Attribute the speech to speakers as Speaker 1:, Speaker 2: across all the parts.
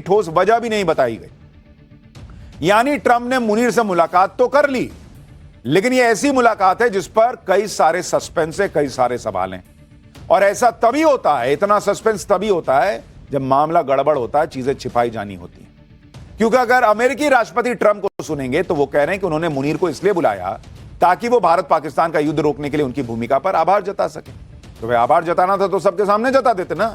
Speaker 1: ठोस वजह भी नहीं बताई गई। यानी ट्रंप ने मुनीर से मुलाकात तो कर ली, लेकिन यह ऐसी मुलाकात है जिस पर कई सारे सस्पेंस है, कई सारे सवाल हैं। और ऐसा तभी होता है, इतना सस्पेंस तभी होता है जब मामला गड़बड़ होता है, चीजें छिपाई जानी होती हैं। क्योंकि अगर अमेरिकी राष्ट्रपति ट्रंप को सुनेंगे तो वो कह रहे हैं कि उन्होंने मुनीर को इसलिए बुलाया ताकि वो भारत पाकिस्तान का युद्ध रोकने के लिए उनकी भूमिका पर आभार जता सके। तो भाई आभार जताना था तो सबके सामने जता देते ना,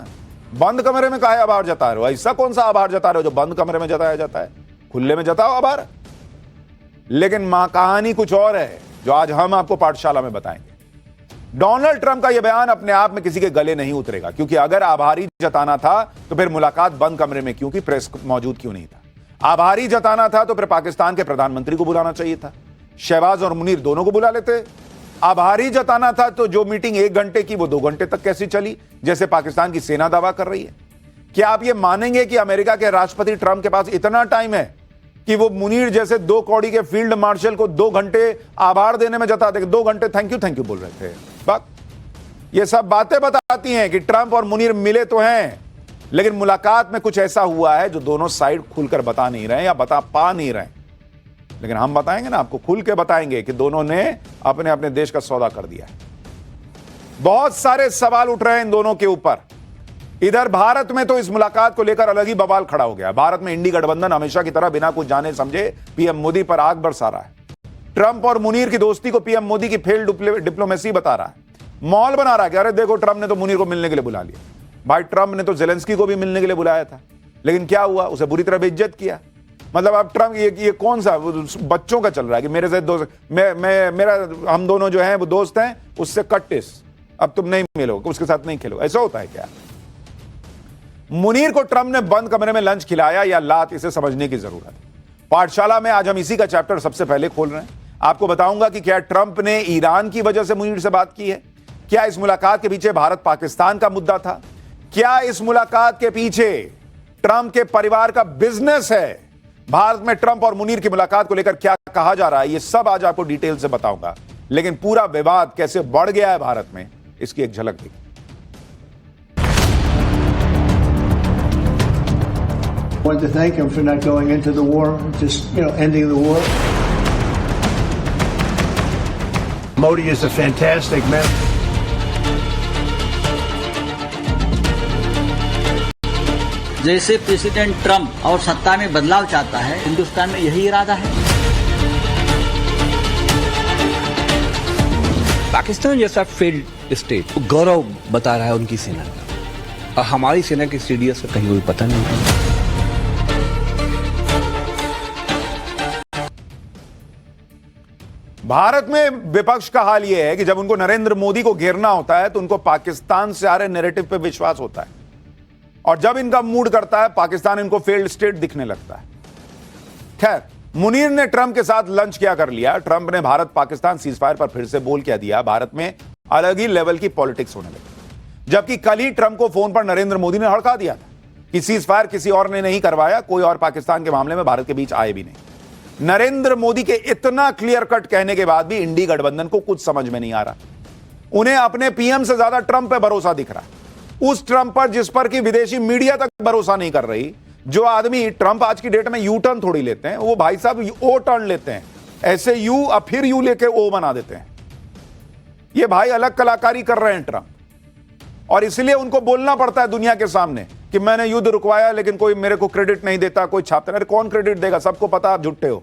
Speaker 1: बंद कमरे में काहे आभार जता रहे हो? ऐसा कौन सा आभार जता रहे हो जो बंद कमरे में जताया जाता है? खुले में जताओ आभार। लेकिन कहानी कुछ और है जो आज हम आपको पाठशाला में बताएंगे। डोनाल्ड ट्रंप का यह बयान अपने आप में किसी के गले नहीं उतरेगा, क्योंकि अगर आभारी जताना था तो फिर मुलाकात बंद कमरे में क्यों की, प्रेस मौजूद क्यों नहीं था? आभारी जताना था तो फिर पाकिस्तान के प्रधानमंत्री को बुलाना चाहिए था, शहबाज और मुनीर दोनों को बुला लेते। आभारी जताना था तो जो मीटिंग 1 घंटे की वो 2 घंटे तक कैसी चली, जैसे पाकिस्तान की सेना दावा कर रही है? क्या आप ये मानेंगे कि अमेरिका के राष्ट्रपति ट्रंप के पास इतना टाइम है कि वो मुनीर जैसे 2 कौड़ी के फील्ड मार्शल को 2 घंटे आभार देने में जता दे? 2 घंटे थैंक यू बोल रहे थे। ये सब बातें बताती हैं कि ट्रंप और मुनीर मिले तो हैं, लेकिन मुलाकात में कुछ ऐसा हुआ है जो दोनों साइड खुलकर बता नहीं रहे या बता पा नहीं रहे। लेकिन हम बताएंगे ना, आपको खुल के बताएंगे कि दोनों ने अपने अपने देश का सौदा कर दिया है। बहुत सारे सवाल उठ रहे हैं इन दोनों के ऊपर। इधर भारत में तो इस मुलाकात को लेकर अलग ही बवाल खड़ा हो गया। भारत में इंडी गठबंधन हमेशा की तरह बिना कुछ जाने समझे पीएम मोदी पर आग बरसा रहा है। ट्रंप और मुनीर की दोस्ती को पीएम मोदी की फेल्ड डिप्लोमेसी बता रहा है, मॉल बना रहा है कि अरे देखो ट्रंप ने तो मुनीर को मिलने के लिए बुला लिया। भाई ट्रंप ने तो जेलेंस्की को भी मिलने के लिए बुलाया था, लेकिन क्या हुआ? उसे बुरी तरह बेइज्जत किया। मतलब अब ट्रंप ये कौन सा बच्चों का चल रहा है कि मेरे से दोस्त, मेरा हम दोनों जो हैं वो दोस्त हैं, उससे कट टिस, अब तुम नहीं मिलोगे, उसके साथ नहीं खेलो। ऐसा होता है क्या? मुनीर को ट्रंप ने बंद कमरे में लंच खिलाया या लात, इसे समझने की जरूरत है। पाठशाला में आज हम इसी का चैप्टर सबसे पहले खोल रहे हैं। आपको बताऊंगा कि क्या ट्रंप ने ईरान की वजह से मुनीर से बात की है? क्या इस मुलाकात के पीछे भारत पाकिस्तान का मुद्दा था? क्या इस मुलाकात के पीछे ट्रंप के परिवार का बिजनेस है? भारत में ट्रंप और मुनीर की मुलाकात को लेकर क्या कहा जा रहा है, ये सब आज आपको डिटेल से बताऊंगा। लेकिन पूरा विवाद कैसे बढ़ गया है भारत में, इसकी एक झलक देखिए।
Speaker 2: I wanted to thank him for not going into the war, just, ending the war. Modi is a fantastic man.
Speaker 3: जैसे प्रेसिडेंट ट्रंप और सत्ता में बदलाव चाहता है, हिंदुस्तान में यही इरादा है।
Speaker 4: पाकिस्तान जैसा फेल्ड स्टेट गौरव बता रहा है उनकी सेना का, और हमारी सेना के सीडीएस का कहीं कोई पता नहीं है।
Speaker 1: भारत में विपक्ष का हाल यह है कि जब उनको नरेंद्र मोदी को घेरना होता है तो उनको पाकिस्तान से आ रहे नैरेटिव पे विश्वास होता है, और जब इनका मूड करता है पाकिस्तान इनको फेल्ड स्टेट दिखने लगता है। खैर, मुनीर ने ट्रंप के साथ लंच क्या कर लिया? ट्रंप ने भारत पाकिस्तान सीजफायर पर फिर से बोल क्या दिया? भारत में अलग ही लेवल की पॉलिटिक्स होने लगी। जबकि कल ही ट्रंप को फोन पर नरेंद्र मोदी ने हड़का दिया था कि सीजफायर किसी और ने नहीं करवाया, कोई और पाकिस्तान के मामले में भारत के बीच आए भी नहीं। नरेंद्र मोदी के इतना क्लियर कट कहने के बाद भी इंडी गठबंधन को कुछ समझ में नहीं आ रहा। उन्हें अपने पीएम से ज्यादा ट्रंप पे भरोसा दिख रहा है, उस ट्रंप पर जिस पर कि विदेशी मीडिया तक भरोसा नहीं कर रही। जो आदमी, ट्रंप आज की डेट में यू टर्न थोड़ी लेते हैं, वो भाई साहब ओ टर्न लेते हैं, ऐसे यू अब फिर यू लेके ओ बना देते हैं। ये भाई अलग कलाकारी कर रहे हैं ट्रंप, और इसलिए उनको बोलना पड़ता है दुनिया के सामने कि मैंने युद्ध रुकवाया, लेकिन कोई मेरे को क्रेडिट नहीं देता, कोई छापता नहीं। कौन क्रेडिट देगा? सबको पता आप झुट्टे हो,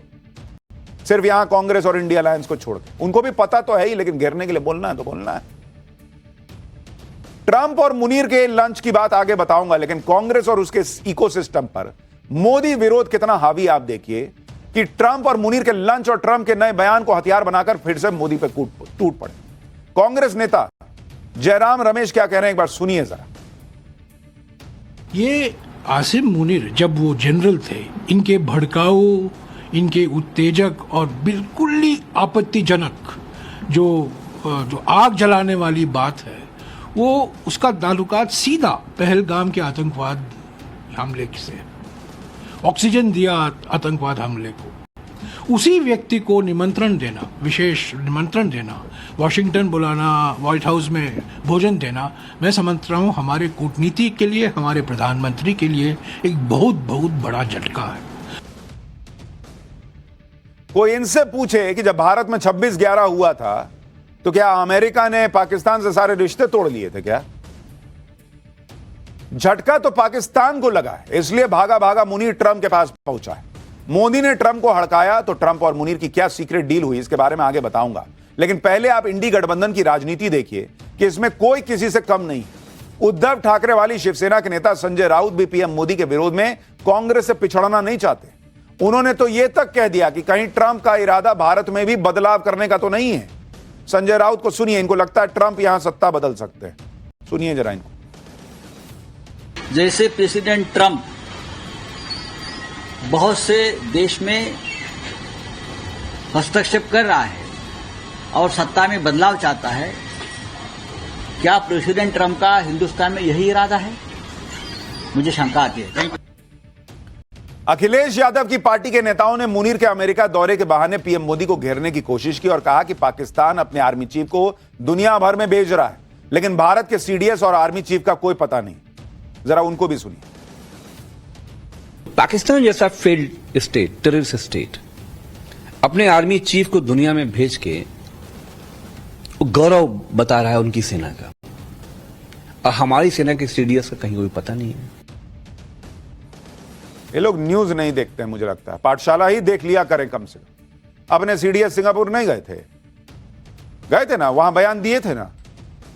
Speaker 1: सिर्फ यहां कांग्रेस और इंडिया अलायंस को छोड़ के। उनको भी पता तो है ही, लेकिन घेरने के लिए बोलना है तो बोलना है। ट्रंप और मुनीर के लंच की बात आगे बताऊंगा, लेकिन कांग्रेस और उसके इकोसिस्टम पर मोदी विरोध कितना हावी आप देखिए कि ट्रंप और मुनीर के लंच और ट्रंप के नए बयान को हथियार बनाकर फिर से मोदी पर टूट पड़े। कांग्रेस नेता जयराम रमेश क्या कह रहे हैं, एक बार सुनिए जरा।
Speaker 5: ये आसिम मुनीर जब वो जनरल थे, इनके भड़काऊ, इनके उत्तेजक और बिल्कुल ही आपत्तिजनक जो आग जलाने वाली बात है, वो उसका ताल्लुकात सीधा पहलगाम के आतंकवाद हमले से, ऑक्सीजन दिया आतंकवाद हमले को। उसी व्यक्ति को निमंत्रण देना, विशेष निमंत्रण देना, वॉशिंगटन बुलाना, व्हाइट हाउस में भोजन देना, मैं समझता हूँ हमारे कूटनीति के लिए, हमारे प्रधानमंत्री के लिए एक बहुत बहुत बड़ा झटका है।
Speaker 1: कोई इनसे पूछे कि जब भारत में 26/11 हुआ था तो क्या अमेरिका ने पाकिस्तान से सारे रिश्ते तोड़ लिए थे क्या? झटका तो पाकिस्तान को लगा है, इसलिए भागा भागा मुनीर ट्रंप के पास पहुंचा है। मोदी ने ट्रंप को हड़काया तो ट्रंप और मुनीर की क्या सीक्रेट डील हुई, इसके बारे में आगे बताऊंगा। लेकिन पहले आप इंडी गठबंधन की राजनीति देखिए कि इसमें कोई किसी से कम नहीं। उद्धव ठाकरे वाली शिवसेना के नेता संजय राउत भी पीएम मोदी के विरोध में कांग्रेस से पिछड़ना नहीं चाहते। उन्होंने तो यह तक कह दिया कि कहीं ट्रंप का इरादा भारत में भी बदलाव करने का तो नहीं है। संजय राउत को सुनिए, इनको लगता है ट्रंप यहां सत्ता बदल सकते हैं। सुनिए जरा इनको।
Speaker 3: जैसे प्रेसिडेंट ट्रंप बहुत से देश में हस्तक्षेप कर रहा है और सत्ता में बदलाव चाहता है, क्या प्रेसिडेंट ट्रंप का हिंदुस्तान में यही इरादा है? मुझे शंका आती है।
Speaker 1: अखिलेश यादव की पार्टी के नेताओं ने मुनीर के अमेरिका दौरे के बहाने पीएम मोदी को घेरने की कोशिश की और कहा कि पाकिस्तान अपने आर्मी चीफ को दुनिया भर में भेज रहा है, लेकिन भारत के सीडीएस और आर्मी चीफ का कोई पता नहीं। जरा उनको भी सुनिए।
Speaker 4: पाकिस्तान जैसा फेल्ड स्टेट, टेररिस्ट स्टेट, अपने आर्मी चीफ को दुनिया में भेज के गौरव बता रहा है उनकी सेना का, और हमारी सेना के सीडीएस का कहीं कोई पता नहीं है।
Speaker 1: ये लोग न्यूज नहीं देखते हैं, मुझे लगता है पाठशाला ही देख लिया करें कम से कम। अपने सीडीएस सिंगापुर नहीं गए थे ना, वहां बयान दिए थे ना,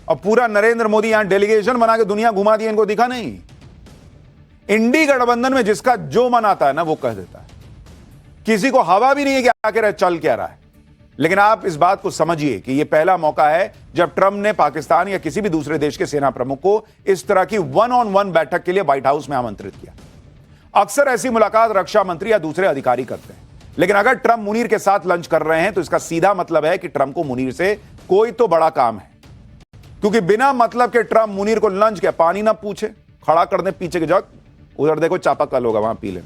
Speaker 1: और पूरा नरेंद्र मोदी यहां डेलीगेशन बना के दुनिया घुमा दी, इनको दिखा नहीं। इंडी गठबंधन में जिसका जो मन आता है ना वो कह देता है, किसी को हवा भी नहीं है कि आखिर चल क्या रहा है। लेकिन आप इस बात को समझिए कि यह पहला मौका है जब ट्रंप ने पाकिस्तान या किसी भी दूसरे देश के सेना प्रमुख को इस तरह की 1-on-1 बैठक के लिए व्हाइट हाउस में आमंत्रित किया। अक्सर ऐसी मुलाकात रक्षा मंत्री या दूसरे अधिकारी करते हैं, लेकिन अगर ट्रंप मुनीर के साथ लंच कर रहे हैं तो इसका सीधा मतलब है कि ट्रंप को मुनीर से कोई तो बड़ा काम है, क्योंकि बिना मतलब के ट्रंप मुनीर को लंच क्या पानी ना पूछे, खड़ा कर दे पीछे के जग, उधर देखो चापाकल होगा वहां पी ले।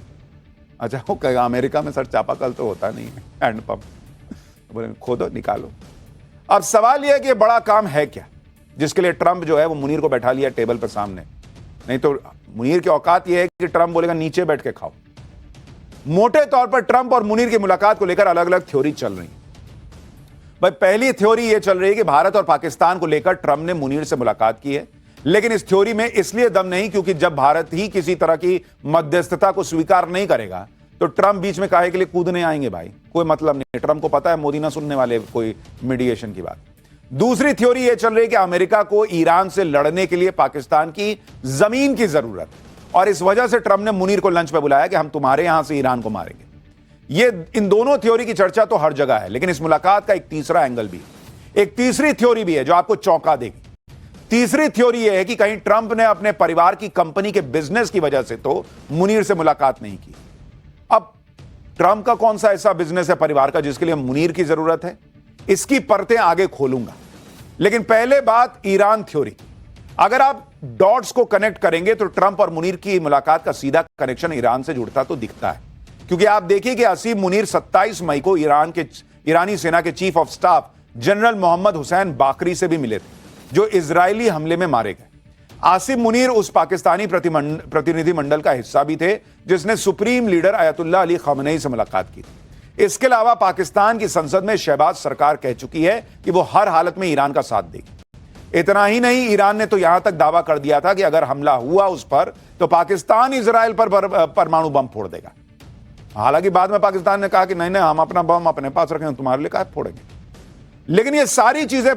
Speaker 1: अच्छा वो कहेगा अमेरिका में सर चापाकल तो होता नहीं है, हैंडपंप, बोले खोदो निकालो। अब सवाल यह है कि यह बड़ा काम है क्या जिसके लिए ट्रंप जो है वो मुनीर को बैठा लिया टेबल पर सामने। नहीं तो मुनीर की औकात यह है कि ट्रंप बोलेगा नीचे बैठ के खाओ। मोटे तौर पर ट्रंप और मुनीर की मुलाकात को लेकर अलग अलग थ्योरी चल रही है। भाई पहली थ्योरी यह चल रही है कि भारत और पाकिस्तान को लेकर ट्रंप ने मुनीर से मुलाकात की है, लेकिन इस थ्योरी में इसलिए दम नहीं क्योंकि जब भारत ही किसी तरह की मध्यस्थता को स्वीकार नहीं करेगा तो ट्रंप बीच में काहे के लिए कूदने आएंगे। भाई कोई मतलब नहीं, ट्रंप को पता है मोदी ना सुनने वाले कोई मीडिएशन की बात। दूसरी थ्योरी यह चल रही है कि अमेरिका को ईरान से लड़ने के लिए पाकिस्तान की जमीन की जरूरत है और इस वजह से ट्रंप ने मुनीर को लंच पे बुलाया कि हम तुम्हारे यहां से ईरान को मारेंगे। इन दोनों थ्योरी की चर्चा तो हर जगह है, लेकिन इस मुलाकात का एक तीसरा एंगल भी है, एक तीसरी थ्योरी भी है जो आपको चौंका देगी। तीसरी थ्योरी यह है कि कहीं ट्रंप ने अपने परिवार की कंपनी के बिजनेस की वजह से तो मुनीर से मुलाकात नहीं की। अब ट्रंप का कौन सा ऐसा बिजनेस है परिवार का जिसके लिए मुनीर की जरूरत है, इसकी परतें आगे खोलूंगा। लेकिन पहले बात ईरान थ्योरी। अगर आप डॉट्स को कनेक्ट करेंगे तो ट्रंप और मुनीर की मुलाकात का सीधा कनेक्शन ईरान से जुड़ता तो दिखता है, क्योंकि आप देखिए कि असीम मुनीर 27 मई को ईरानी सेना के chief of staff general Mohammad Hussein Bagheri से भी मिले थे जो इजरायली हमले में मारे गए। आसिम मुनीर उस पाकिस्तानी प्रतिनिधिमंडल का हिस्सा भी थे जिसने सुप्रीम लीडर अयतुल्लाह अली खamenei से मुलाकात की थी। इसके अलावा पाकिस्तान की संसद में शहबाज सरकार कह चुकी है कि वो हर हालत में ईरान का साथ देगी। इतना ही नहीं, ईरान ने तो यहां तक दावा कर दिया था कि अगर हमला हुआ उस पर तो पाकिस्तान इजराइल पर परमाणु बम फोड़ देगा। हालांकि बाद में पाकिस्तान ने कहा कि नहीं नहीं, हम अपना बम अपने पास रखें, तुम्हारे लिए कहा फोड़ेंगे। लेकिन ये सारी चीजें